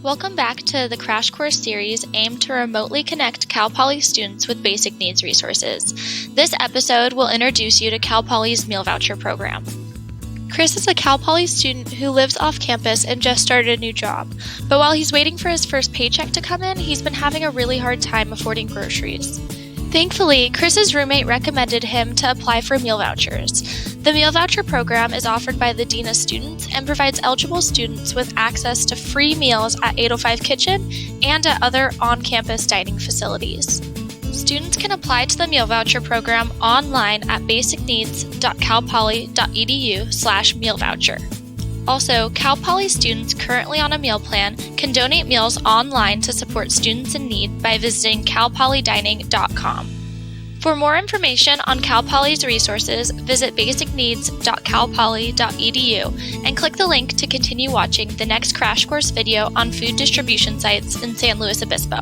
Welcome back to the Crash Course series aimed to remotely connect Cal Poly students with basic needs resources. This episode will introduce you to Cal Poly's meal voucher program. Chris is a Cal Poly student who lives off campus and just started a new job. But while he's waiting for his first paycheck to come in, he's been having a really hard time affording groceries. Thankfully, Chris's roommate recommended him to apply for meal vouchers. The meal voucher program is offered by the Dean of Students and provides eligible students with access to free meals at 805 Kitchen and at other on-campus dining facilities. Students can apply to the meal voucher program online at basicneeds.calpoly.edu/mealvoucher. Also, Cal Poly students currently on a meal plan can donate meals online to support students in need by visiting calpolydining.com. For more information on Cal Poly's resources, visit basicneeds.calpoly.edu and click the link to continue watching the next Crash Course video on food distribution sites in San Luis Obispo.